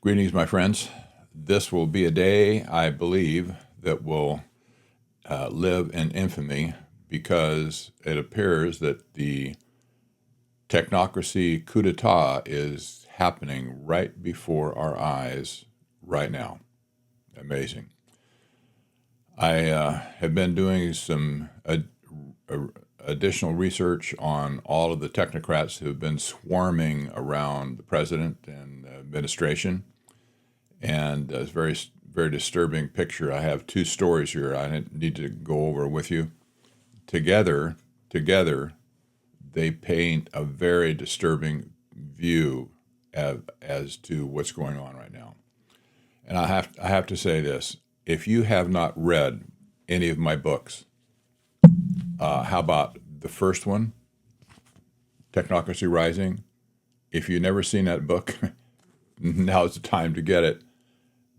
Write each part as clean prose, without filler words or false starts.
Greetings, my friends. This will be a day, I believe, that will live in infamy because it appears that the technocracy coup d'etat is happening right before our eyes right now. Amazing. I have been doing some additional research on all of the technocrats who have been swarming around the president and the administration. And it's a very, very disturbing picture. I have two stories here I need to go over with you. Together, they paint a very disturbing view as to what's going on right now. And I have to say this: if you have not read any of my books, how about the first one, Technocracy Rising? If you've never seen that book, now's the time to get it.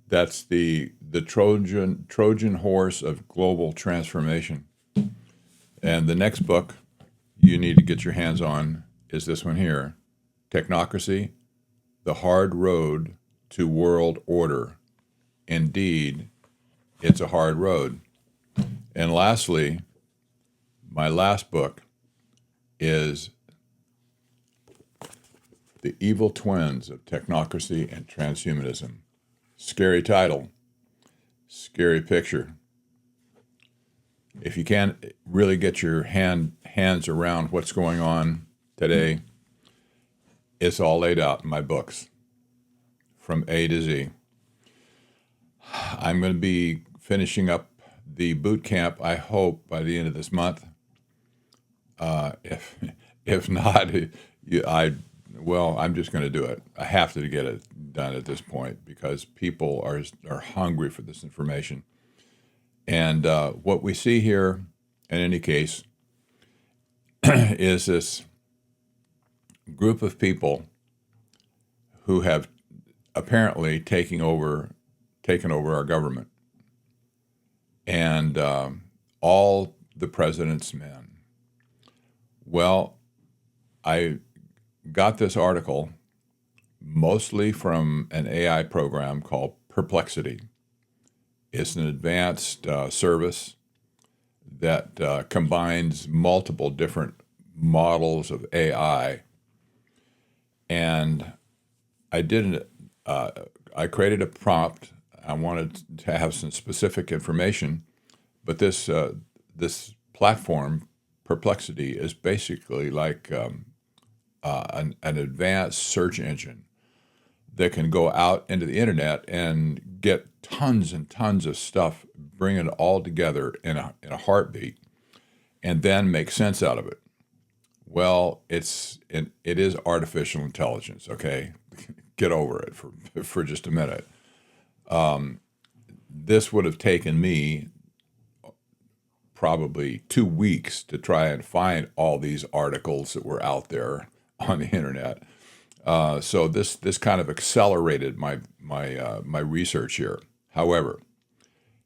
That's the Trojan horse of global transformation. And the next book you need to get your hands on is this one here, Technocracy, The Hard Road to World Order. Indeed, it's a hard road. And lastly, my last book is The Evil Twins of Technocracy and Transhumanism. Scary title, scary picture. If you can't really get your hands around what's going on today, it's all laid out in my books from A to Z. I'm going to be finishing up the boot camp, I hope, by the end of this month. If not, I'm just going to do it. I have to get it done at this point because people are hungry for this information. And what we see here, in any case, is this group of people who have apparently taken over our government, and all the president's men. Well, I got this article mostly from an AI program called Perplexity. It's an advanced service that combines multiple different models of AI. And I created a prompt. I wanted to have some specific information, but this platform, Perplexity, is basically like an advanced search engine that can go out into the internet and get tons and tons of stuff, bring it all together in a heartbeat, and then make sense out of it. Well, it is artificial intelligence. Okay, get over it for just a minute. This would have taken me probably 2 weeks to try and find all these articles that were out there on the internet. So this kind of accelerated my research here. However,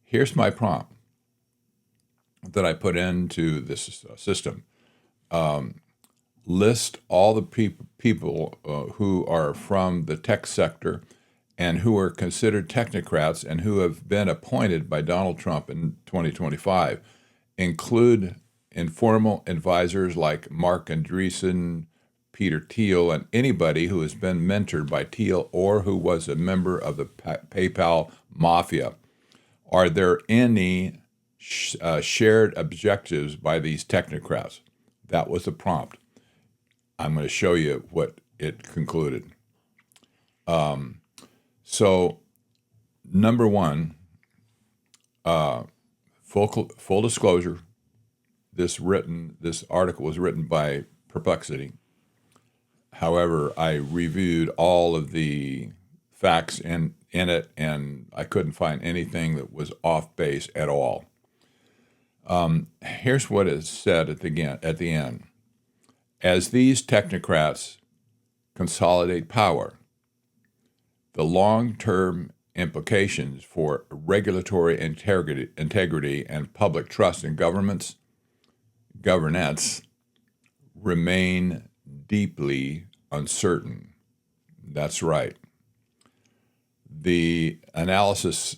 here's my prompt that I put into this system. List all the people who are from the tech sector and who are considered technocrats and who have been appointed by Donald Trump in 2025. Include informal advisors like Mark Andreessen, Peter Thiel, and anybody who has been mentored by Thiel or who was a member of the PayPal mafia. Are there any shared objectives by these technocrats? That was the prompt. I'm going to show you what it concluded. So, number one, full disclosure, this article was written by Perplexity. However, I reviewed all of the facts in it, and I couldn't find anything that was off base at all. Here's what is said at the end. As these technocrats consolidate power, the long-term implications for regulatory integrity and public trust in governance remain deeply uncertain. That's right. The analysis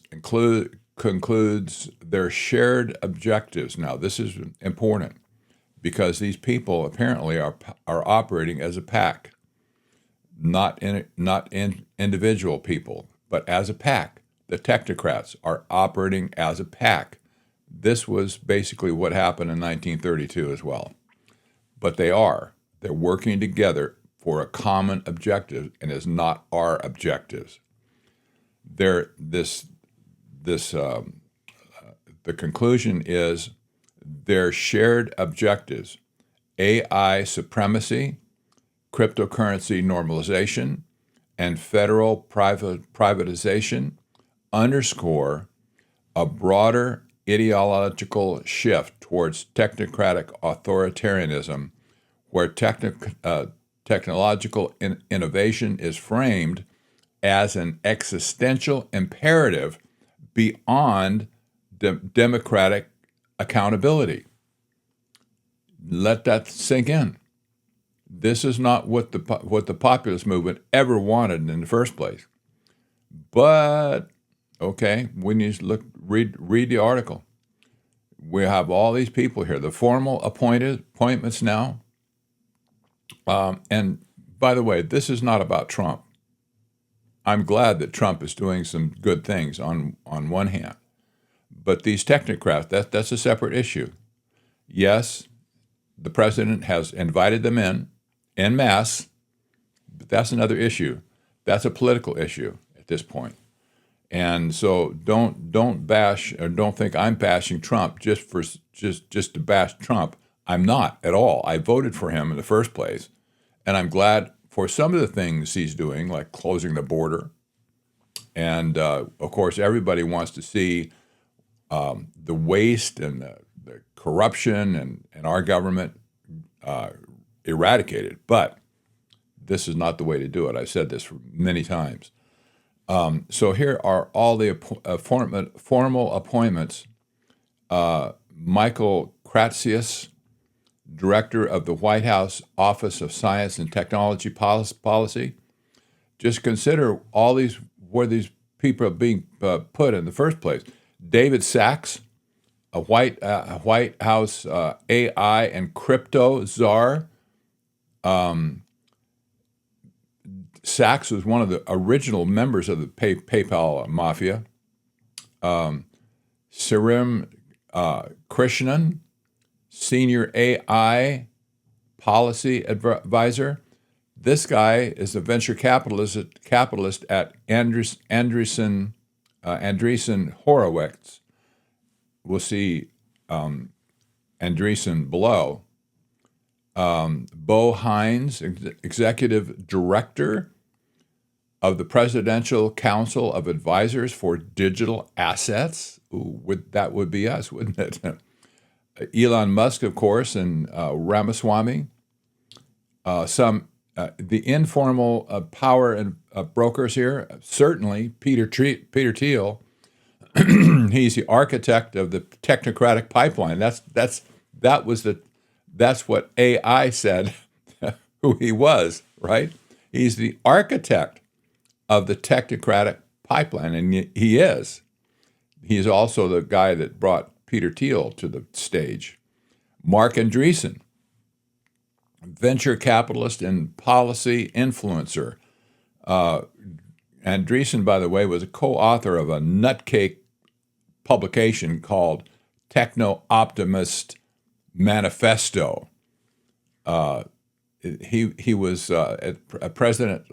concludes their shared objectives. Now, this is important because these people apparently are operating as a pack, not in individual people, but as a pack. The technocrats are operating as a pack. This was basically what happened in 1932 as well. But they're working together for a common objective, and it's not our objectives. They're the conclusion is their shared objectives: AI supremacy, cryptocurrency normalization, and federal privatization underscore a broader ideological shift towards technocratic authoritarianism, where technological innovation is framed as an existential imperative beyond democratic accountability. Let that sink in. This is not what the populist movement ever wanted in the first place. But okay, we need to read the article. We have all these people here, the formal appointments now. And by the way, this is not about Trump. I'm glad that Trump is doing some good things on one hand. But these technocrats, that's a separate issue. Yes, the president has invited them en masse, but that's another issue. That's a political issue at this point. And so don't bash, or don't think I'm bashing Trump just to bash Trump. I'm not at all. I voted for him in the first place, and I'm glad for some of the things he's doing, like closing the border. And of course, everybody wants to see the waste and the corruption and our government eradicated. But this is not the way to do it. I've said this many times. So here are all the formal appointments. Michael Kratsius, Director of the White House Office of Science and Technology Policy. Just consider all these, where these people are being put in the first place. David Sachs, a White House AI and crypto czar. Sachs was one of the original members of the PayPal mafia. Sirim Krishnan, Senior AI Policy Advisor. This guy is a venture capitalist at Andreessen Horowitz. We'll see Andreessen below. Bo Hines, Executive Director of the Presidential Council of Advisors for Digital Assets. That would be us, wouldn't it? Elon Musk, of course, and Ramaswamy. The informal power and brokers here, certainly Peter Thiel. He's the architect of the technocratic pipeline. That's what AI said who he was, right? He's the architect of the technocratic pipeline, and he is. He's also the guy that brought Peter Thiel to the stage. Mark Andreessen, venture capitalist and policy influencer. Andreessen, by the way, was a co-author of a nutcake publication called Techno-Optimist Manifesto. He was a president.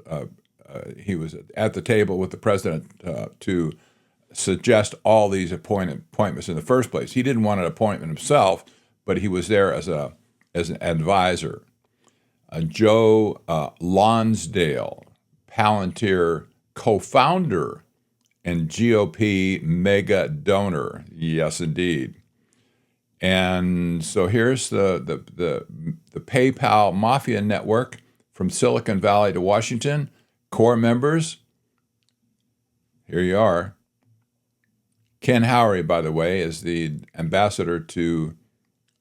He was at the table with the president to suggest all these appointments in the first place. He didn't want an appointment himself, but he was there as an advisor. Joe Lonsdale, Palantir co-founder and GOP mega donor. Yes, indeed. And so here's the PayPal Mafia network from Silicon Valley to Washington. Core members, here you are. Ken Howry, by the way, is the ambassador to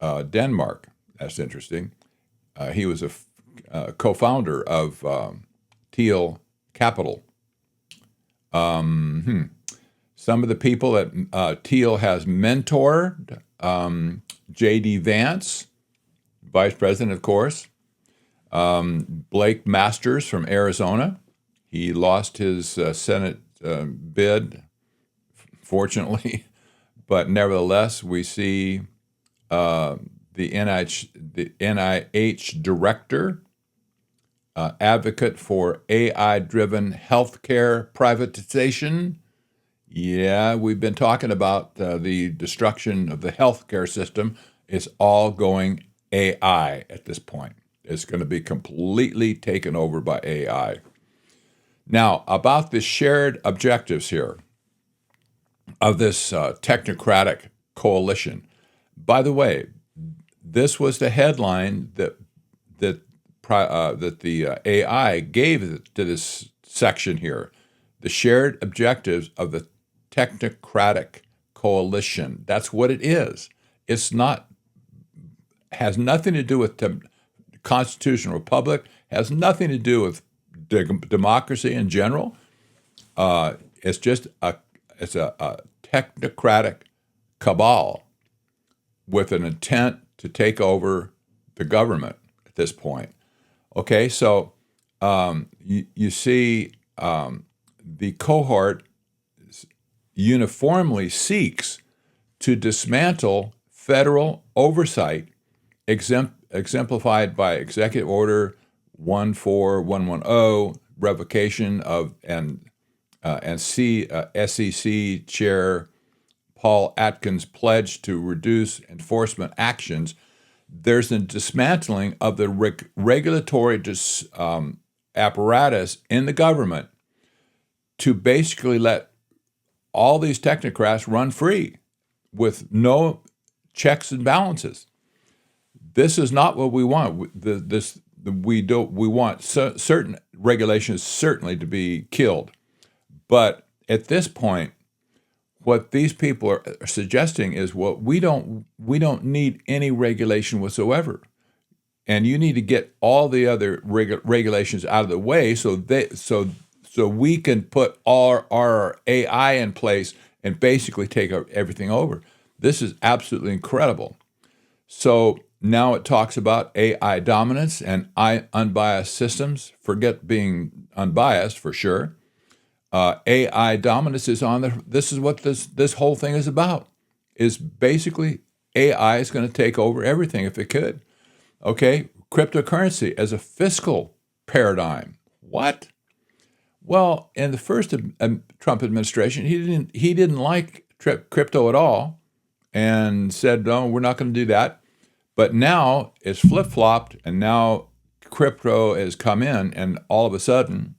Denmark. That's interesting. He was a co-founder of Thiel Capital. Some of the people that Thiel has mentored, J.D. Vance, Vice President, of course, Blake Masters from Arizona. He lost his Senate bid, fortunately, but nevertheless, we see the NIH director, advocate for AI-driven healthcare privatization. Yeah, we've been talking about the destruction of the healthcare system. It's all going AI at this point. It's going to be completely taken over by AI. Now, about the shared objectives here of this technocratic coalition. By the way, this was the headline that the AI gave to this section here: the shared objectives of the technocratic coalition. That's what it is. It's not has nothing to do with the constitutional republic. Has nothing to do with democracy in general. It's just a technocratic cabal with an intent to take over the government at this point. Okay, so you see the cohort uniformly seeks to dismantle federal oversight, exemplified by Executive Order 14110, revocation of and SEC Chair Paul Atkins' pledge to reduce enforcement actions. There's a dismantling of the regulatory apparatus in the government to basically let all these technocrats run free with no checks and balances. This is not what we want. We want certain regulations certainly to be killed, but at this point, what these people are suggesting is, well, we don't need any regulation whatsoever, and you need to get all the other regulations out of the way so we can put our AI in place and basically take everything over. This is absolutely incredible. So now it talks about AI dominance and unbiased systems. Forget being unbiased for sure. AI dominance is on this is what this whole thing is about, is basically AI is going to take over everything if it could. Okay, cryptocurrency as a fiscal paradigm. What? Well, in the first Trump administration, he didn't like crypto at all and said, no, we're not going to do that. But now it's flip-flopped, and now crypto has come in, and all of a sudden,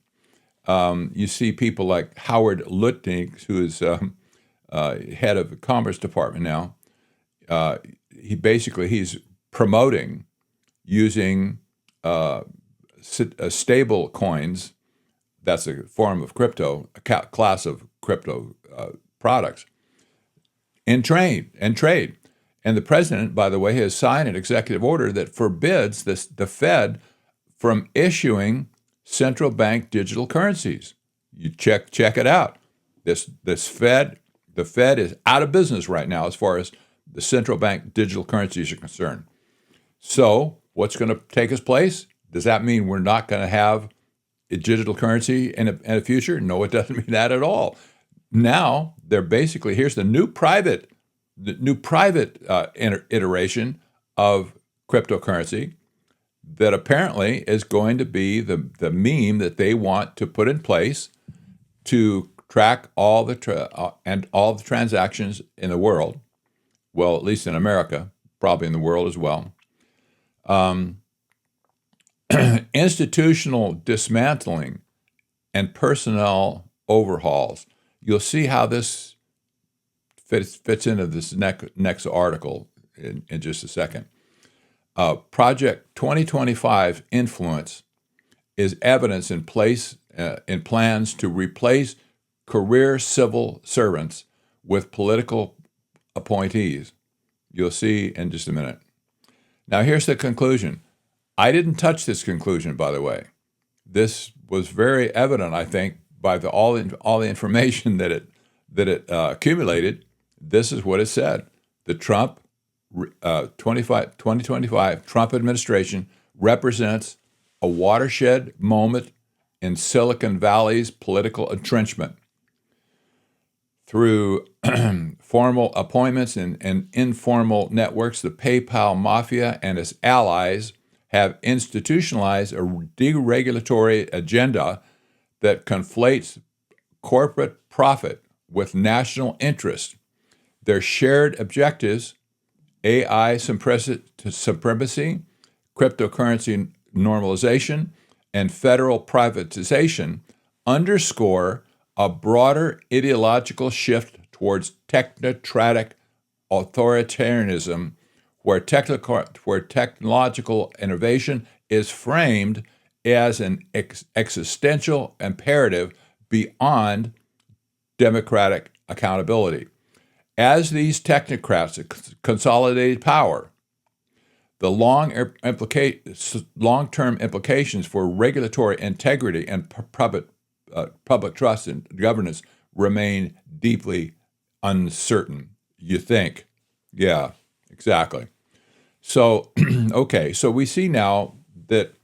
you see people like Howard Lutnick, who is head of the Commerce Department now. He's promoting using stable coins. That's a form of crypto, a class of crypto products in trade. And the president, by the way, has signed an executive order that forbids the Fed from issuing central bank digital currencies. You check it out. The Fed is out of business right now as far as the central bank digital currencies are concerned. So what's going to take its place? Does that mean we're not going to have a digital currency in the future? No, it doesn't mean that at all. Now they're basically, here's the new private iteration of cryptocurrency that apparently is going to be the meme that they want to put in place to track all the transactions in the world. Well, at least in America, probably in the world as well. Institutional dismantling and personnel overhauls. You'll see how this fits into this next article in just a second. Project 2025 influence is evidence in place in plans to replace career civil servants with political appointees. You'll see in just a minute. Now, here's the conclusion. I didn't touch this conclusion, by the way. This was very evident, I think, all the information that it accumulated. This is what it said: the 2025 Trump administration represents a watershed moment in Silicon Valley's political entrenchment. Through formal appointments and informal networks, the PayPal mafia and its allies have institutionalized a deregulatory agenda that conflates corporate profit with national interest. Their shared objectives, AI supremacy, cryptocurrency normalization, and federal privatization, underscore a broader ideological shift towards technocratic authoritarianism, where technological innovation is framed as an existential imperative beyond democratic accountability. As these technocrats consolidate power, the long-term implications for regulatory integrity and public trust and governance remain deeply uncertain. You think? Yeah, exactly. So, okay, so we see now that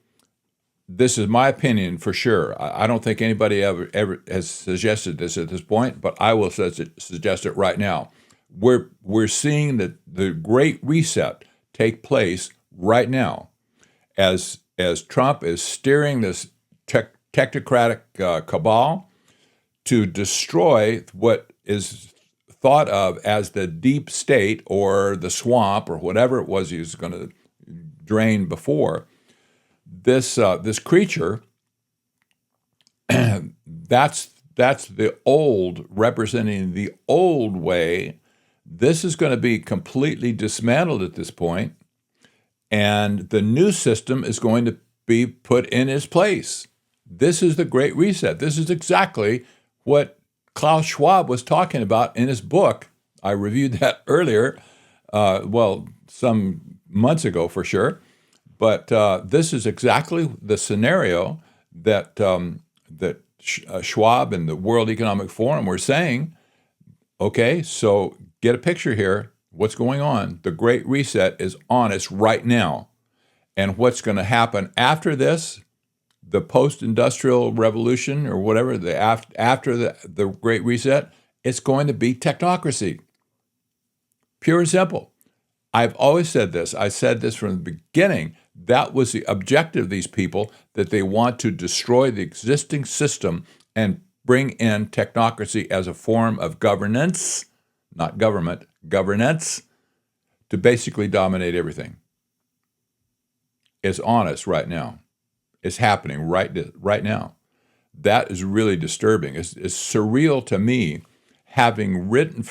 this is my opinion for sure. I don't think anybody ever has suggested this at this point, but I will suggest it right now. We're seeing the Great Reset take place right now, as Trump is steering this technocratic cabal to destroy what is thought of as the deep state or the swamp or whatever it was he was going to drain before. This creature, that's the old, representing the old way. This is going to be completely dismantled at this point, and the new system is going to be put in its place. This is the Great Reset. This is exactly what Klaus Schwab was talking about in his book. I reviewed that earlier, some months ago for sure. But this is exactly the scenario that Schwab and the World Economic Forum were saying. Okay, so get a picture here. What's going on? The Great Reset is on us right now. And what's going to happen after this, the post-industrial revolution or whatever, after the Great Reset, it's going to be technocracy. Pure and simple. I've always said this. I said this from the beginning. That was the objective of these people, that they want to destroy the existing system and bring in technocracy as a form of governance, not government, governance, to basically dominate everything. It's on us right now. It's happening right now. That is really disturbing. It's surreal to me, having written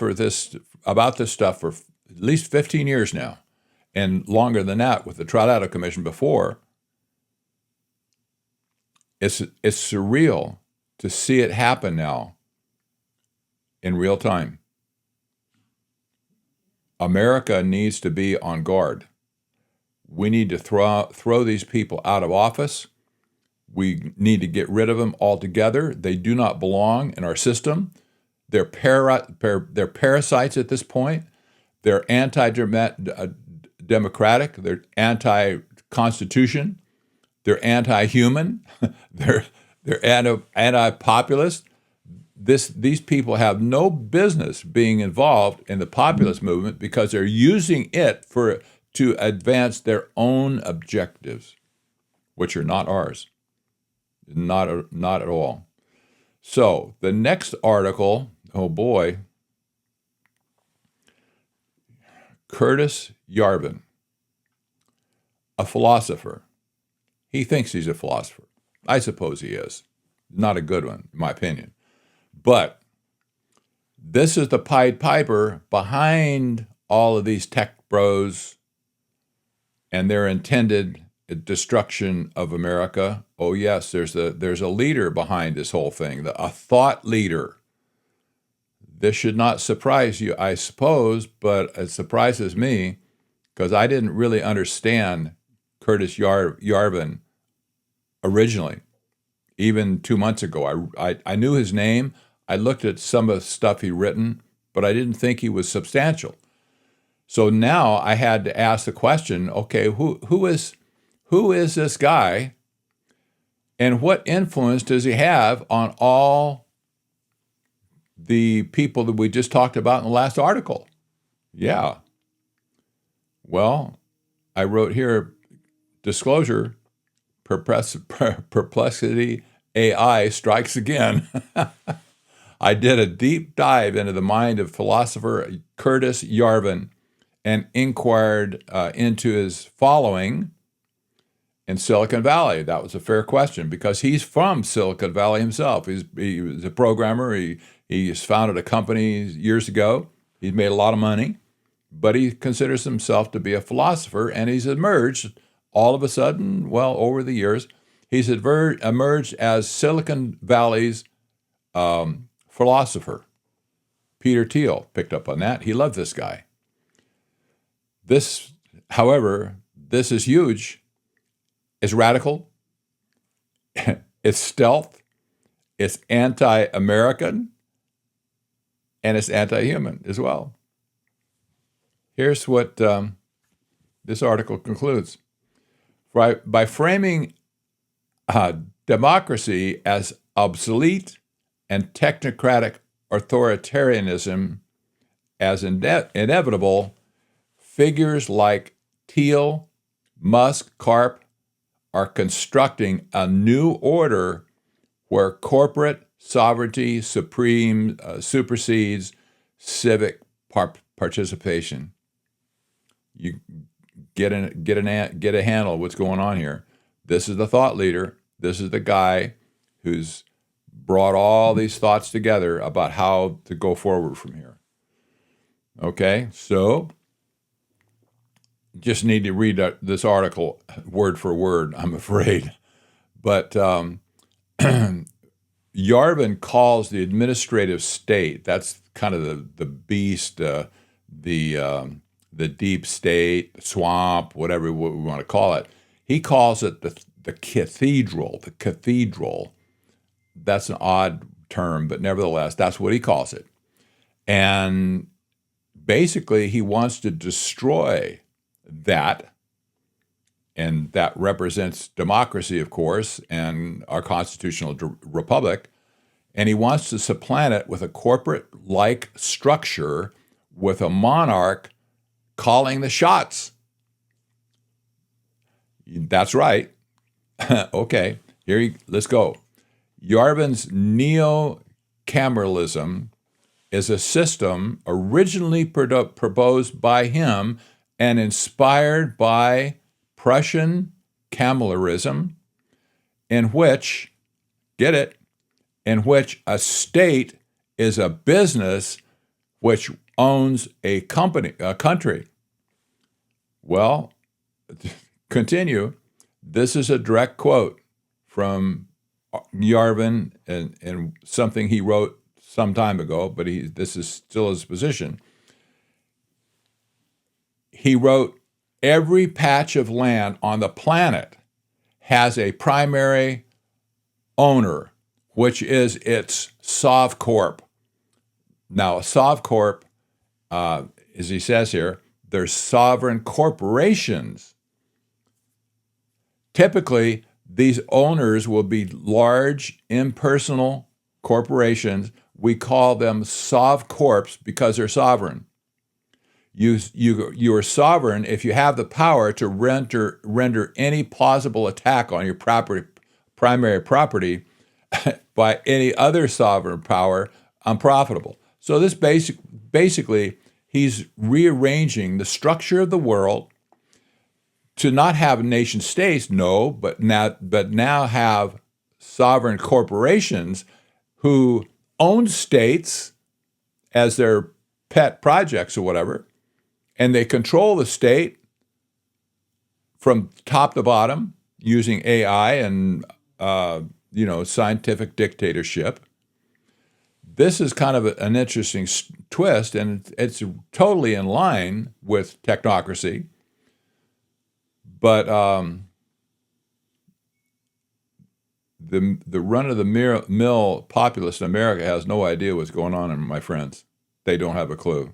about this stuff for at least 15 years now, and longer than that with the Trilateral Commission before. It's surreal to see it happen now in real time. America needs to be on guard. We need to throw these people out of office. We need to get rid of them altogether. They do not belong in our system. They're parasites at this point. They're anti-democratic. They're anti-constitution. They're anti-human. they're anti-populist. These people have no business being involved in the populist movement because they're using it to advance their own objectives, which are not ours. Not at all. So the next article, oh boy, Curtis Yarvin, a philosopher. He thinks he's a philosopher. I suppose he is. Not a good one, in my opinion. But this is the Pied Piper behind all of these tech bros and their intended destruction of America. Oh yes, there's a leader behind this whole thing, a thought leader. This should not surprise you, I suppose, but it surprises me because I didn't really understand Curtis Yarvin originally. even 2 months ago. I knew his name. I looked at some of the stuff he'd written, but I didn't think he was substantial. So now I had to ask the question, okay, who is this guy, and what influence does he have on all the people that we just talked about in the last article? Yeah. Well, I wrote here, disclosure, perplexity AI strikes again. I did a deep dive into the mind of philosopher Curtis Yarvin and inquired into his following in Silicon Valley. That was a fair question because he's from Silicon Valley himself. He was a programmer. He's founded a company years ago. He's made a lot of money, but he considers himself to be a philosopher, and he's emerged all of a sudden, well, over the years, he's emerged as Silicon Valley's philosopher. Peter Thiel picked up on that. He loved this guy. However, this is huge. It's radical, it's stealth, it's anti-American, and it's anti-human as well. Here's what this article concludes. By framing democracy as obsolete and technocratic authoritarianism as inevitable, figures like Thiel, Musk, Karp, are constructing a new order where corporate sovereignty supersedes civic participation. You get a handle of what's going on here. This is the thought leader. This is the guy who's brought all these thoughts together about how to go forward from here. Okay, so just need to read this article word for word, I'm afraid. But Yarvin calls the administrative state, that's kind of the beast, the deep state, swamp, whatever we want to call it. He calls it the cathedral. The cathedral. That's an odd term, but nevertheless, that's what he calls it. And basically, he wants to destroy that, and that represents democracy, of course, and our constitutional republic, and he wants to supplant it with a corporate-like structure with a monarch calling the shots. That's right. Okay, let's go. Yarvin's neo-cameralism is a system originally proposed by him and inspired by Prussian cameralism, in which a state is a business which owns a country. Well, continue. This is a direct quote from Yarvin and something he wrote some time ago, but this is still his position. He wrote, every patch of land on the planet has a primary owner, which is its SovCorp. Now, a SovCorp, as he says here, they're sovereign corporations. Typically, these owners will be large, impersonal corporations. We call them SovCorps because they're sovereign. You are sovereign if you have the power to render any plausible attack on your primary property by any other sovereign power unprofitable. So this basically, he's rearranging the structure of the world to not have nation states, no, but now have sovereign corporations who own states as their pet projects or whatever, and they control the state from top to bottom using AI and scientific dictatorship. This is kind of an interesting twist, and it's totally in line with technocracy. But the run-of-the-mill populace in America has no idea what's going on, my friends. They don't have a clue.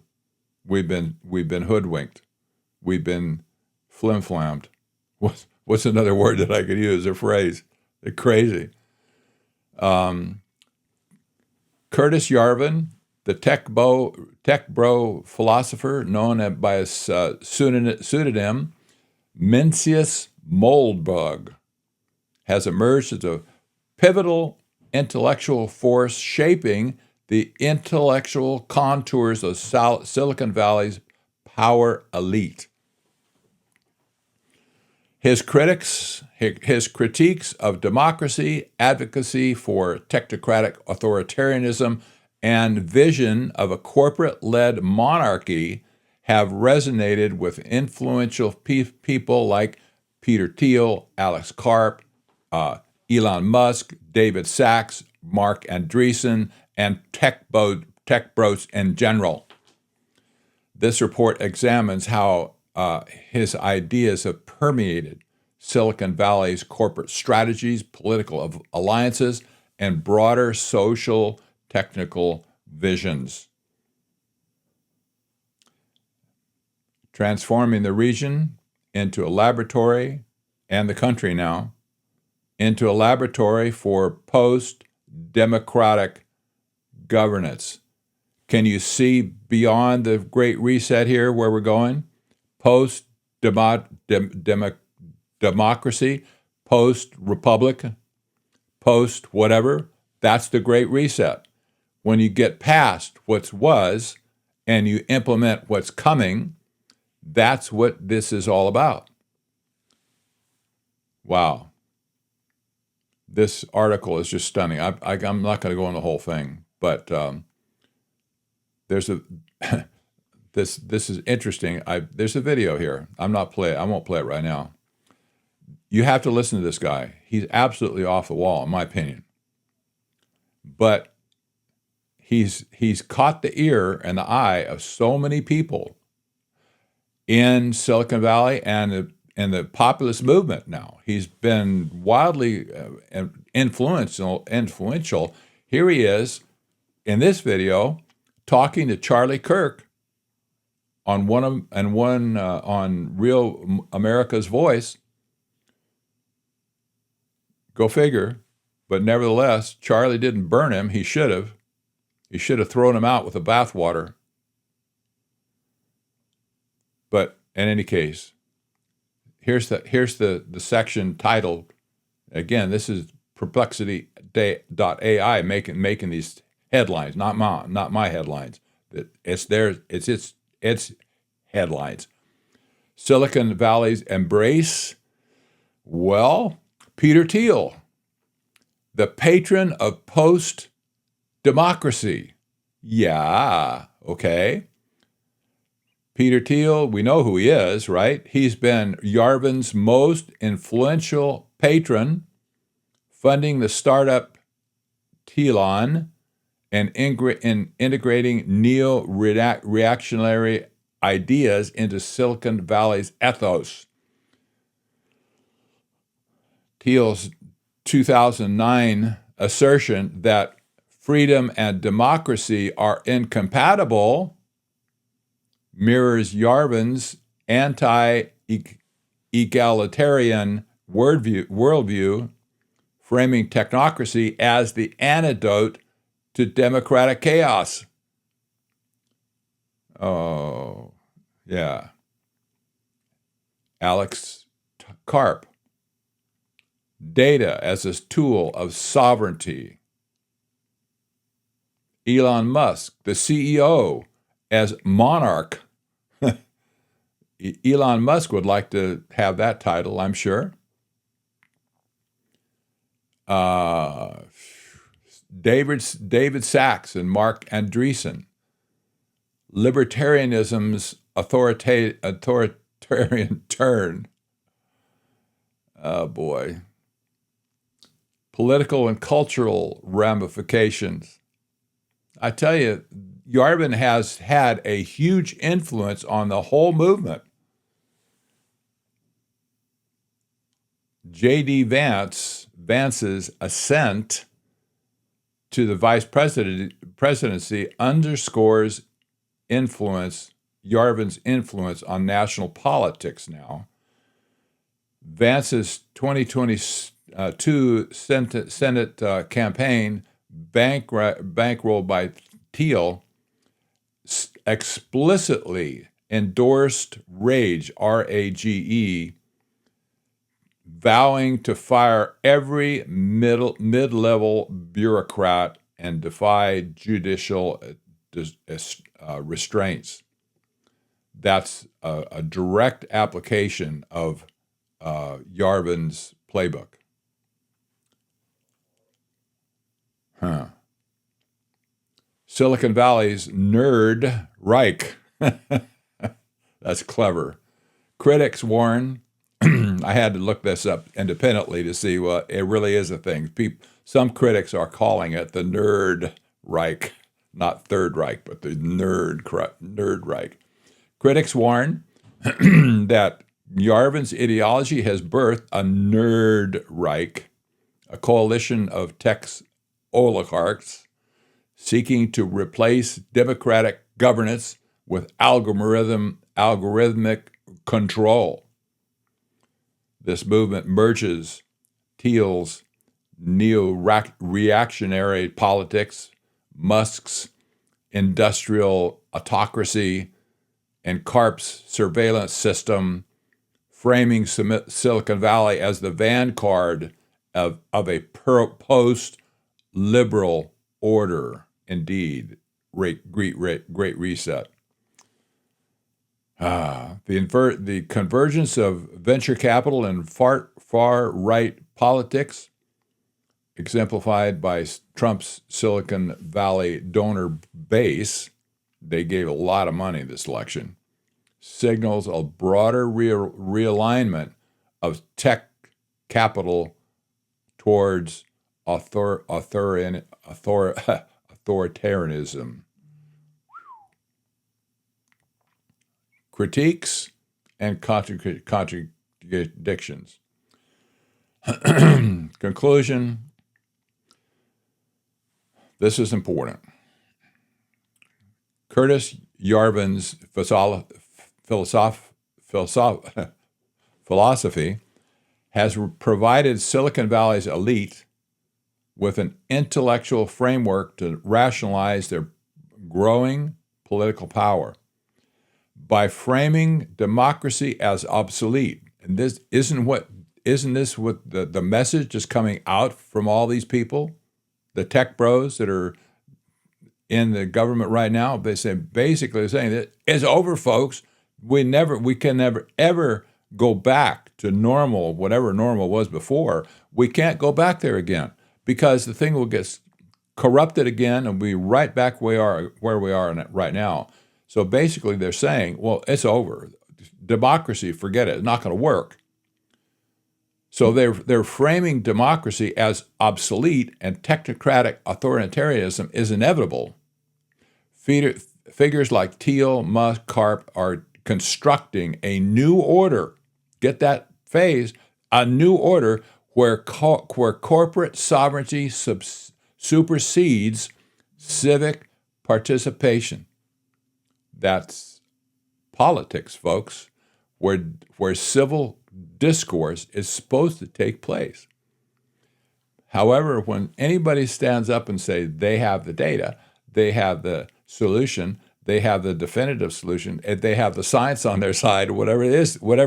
We've been hoodwinked. We've been flim-flammed. What's another word that I could use, a phrase? They're crazy. Curtis Yarvin, the tech bro philosopher, known by his pseudonym Mencius Moldbug, has emerged as a pivotal intellectual force shaping the intellectual contours of Silicon Valley's power elite. His critiques of democracy, advocacy for technocratic authoritarianism, and vision of a corporate-led monarchy have resonated with influential people like Peter Thiel, Alex Karp, Elon Musk, David Sachs, Mark Andreessen, and tech bros in general. This report examines how his ideas have permeated Silicon Valley's corporate strategies, political alliances, and broader social technical visions, transforming the region into a laboratory, and the country now, into a laboratory for post-democratic governance. Can you see beyond the Great Reset here where we're going? Post-democracy, post-republic, post-whatever. That's the Great Reset. When you get past what was and you implement what's coming, that's what this is all about. Wow. This article is just stunning. I'm not going to go on the whole thing, but there's a this is interesting. There's a video here. I won't play it right now. You have to listen to this guy. He's absolutely off the wall, in my opinion. But he's caught the ear and the eye of so many people in Silicon Valley and the populist movement now. He's been wildly influential. Here he is in this video talking to Charlie Kirk on on Real America's Voice. Go figure. But nevertheless, Charlie didn't burn him. He should have. He should have thrown him out with the bathwater. But in any case, here's the section titled, again, this is perplexity.ai making these headlines, not my headlines. It's its headlines. Silicon Valley's embrace. Well, Peter Thiel, the patron of post-democracy. Yeah, okay. Peter Thiel, we know who he is, right? He's been Yarvin's most influential patron, funding the startup Telon and integrating neo-reactionary ideas into Silicon Valley's ethos. Thiel's 2009 assertion that freedom and democracy are incompatible mirrors Yarvin's anti-egalitarian worldview, framing technocracy as the antidote to democratic chaos. Oh, yeah. Alex Karp. Data as a tool of sovereignty. Elon Musk, the CEO, as monarch. Elon Musk would like to have that title, I'm sure. David Sachs and Mark Andreessen. Libertarianism's authoritarian turn. Oh, boy. Political and cultural ramifications. I tell you, Yarvin has had a huge influence on the whole movement. J.D. Vance, Vance's ascent to the vice presidency underscores Yarvin's influence on national politics now. Vance's 2022 Senate campaign, bankrolled by Thiel, explicitly endorsed RAGE, R-A-G-E, vowing to fire every mid-level bureaucrat and defy judicial restraints. That's a direct application of Yarvin's playbook. Silicon Valley's nerd Reich. That's clever. Critics warn, I had to look this up independently to see what it really is a thing. Some critics are calling it the nerd Reich, not Third Reich, but the nerd Reich. Critics warn that Yarvin's ideology has birthed a nerd Reich, a coalition of tech oligarchs seeking to replace democratic governance with algorithmic control. This movement merges Thiel's neo-reactionary politics, Musk's industrial autocracy, and Karp's surveillance system, framing Silicon Valley as the vanguard of a post-liberal order. Indeed, great reset. The convergence of venture capital and far-right politics, exemplified by Trump's Silicon Valley donor base, they gave a lot of money this election, signals a broader realignment of tech capital towards authoritarianism. Critiques and contradictions. Conclusion. This is important. Curtis Yarvin's philosophy has provided Silicon Valley's elite with an intellectual framework to rationalize their growing political power. By framing democracy as obsolete, and this isn't this what the message is coming out from all these people, the tech bros that are in the government right now? They say basically saying that it's over, folks. We can never ever go back to normal, whatever normal was before. We can't go back there again because the thing will get corrupted again and be right back where we are right now. So basically, they're saying, well, it's over. Democracy, forget it. It's not going to work. So they're framing democracy as obsolete, and technocratic authoritarianism is inevitable. Figures like Thiel, Musk, Karp are constructing a new order. Get that phase? A new order where corporate sovereignty supersedes civic participation. That's politics, folks, where civil discourse is supposed to take place. However, when anybody stands up and says they have the data, they have the solution, they have the definitive solution, and they have the science on their side, whatever it is, when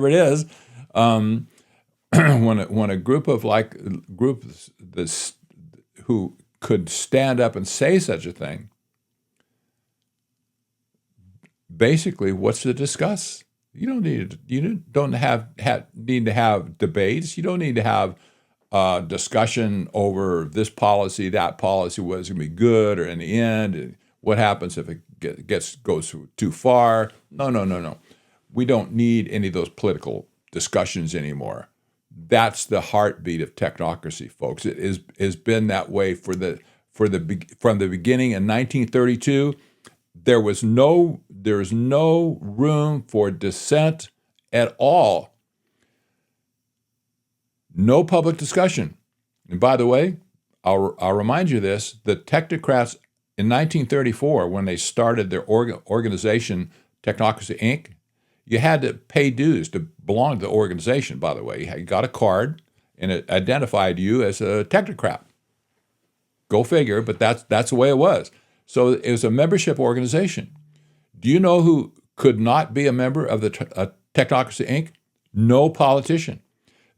a group who could stand up and say such a thing, basically, what's to discuss? You don't need to have debates. You don't need to have discussion over this policy, that policy, whether it's going to be good or in the end, and what happens if it goes too far. No. We don't need any of those political discussions anymore. That's the heartbeat of technocracy, folks. It has been that way from the beginning in 1932. There's no room for dissent at all. No public discussion. And by the way, I'll remind you this, the technocrats in 1934, when they started their organization, Technocracy, Inc., you had to pay dues to belong to the organization, by the way. You got a card, and it identified you as a technocrat. Go figure, but that's the way it was. So it was a membership organization. Do you know who could not be a member of the Technocracy, Inc.? No politician.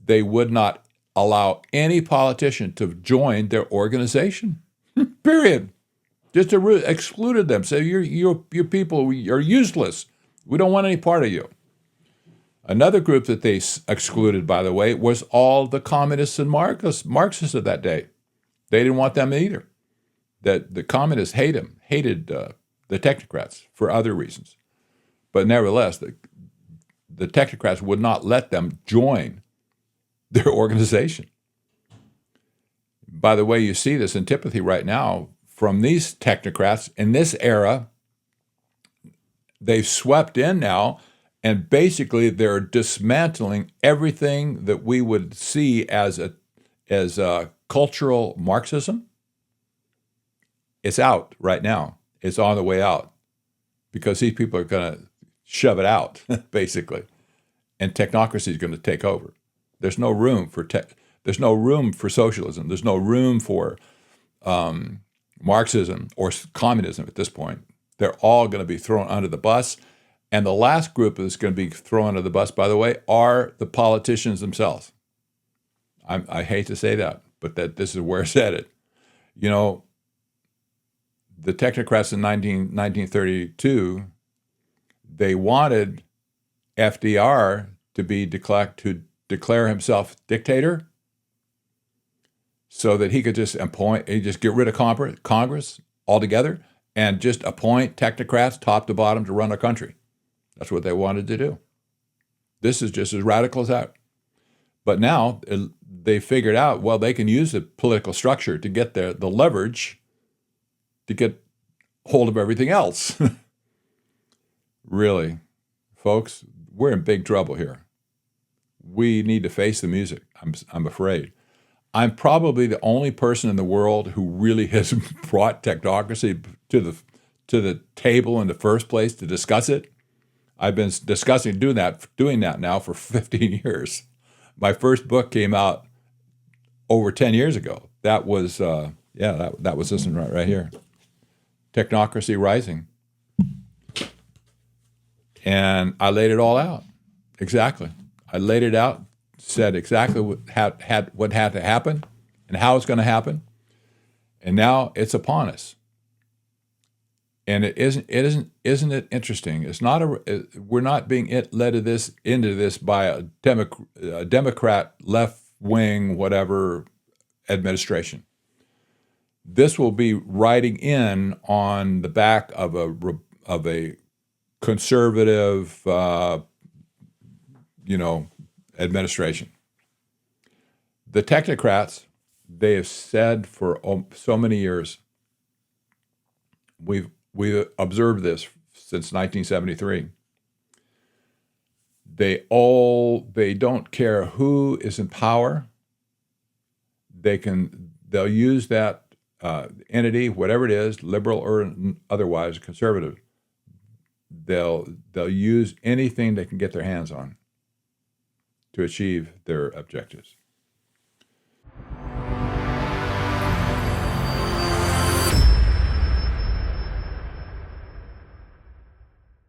They would not allow any politician to join their organization. Period. Just excluded them. Say, you people, you're useless. We don't want any part of you. Another group that they excluded, by the way, was all the communists and Marxists of that day. They didn't want them either. That the communists hated the technocrats for other reasons. But nevertheless, the technocrats would not let them join their organization. By the way, you see this antipathy right now from these technocrats in this era. They've swept in now, and basically they're dismantling everything that we would see as a cultural Marxism. It's out right now. It's on the way out because these people are going to shove it out, basically, and technocracy is going to take over. There's no room for There's no room for socialism. There's no room for Marxism or communism at this point. They're all going to be thrown under the bus. And the last group that's going to be thrown under the bus, by the way, are the politicians themselves. I hate to say that, but this is where it's headed. You know, the technocrats in 1932, they wanted FDR to declare himself dictator so that he could just get rid of Congress altogether and just appoint technocrats top to bottom to run our country. That's what they wanted to do. This is just as radical as that. But now they figured out, well, they can use the political structure to get the leverage to get hold of everything else. Really, folks, we're in big trouble here. We need to face the music, I'm afraid. I'm probably the only person in the world who really has brought technocracy to the table in the first place to discuss it. I've been doing that now for 15 years. My first book came out over 10 years ago. That was that was this one right here, Technocracy Rising, and I laid it all out exactly. I laid it out, said exactly what had to happen, and how it's going to happen, and now it's upon us. And isn't it interesting? It's not we're not being led into this by a Democrat left wing whatever administration. This will be riding in on the back of a conservative administration. The technocrats, they have said for so many years, we've observed this since 1973. They don't care who is in power. They'll use that entity, whatever it is, liberal or otherwise, conservative. They'll use anything they can get their hands on to achieve their objectives.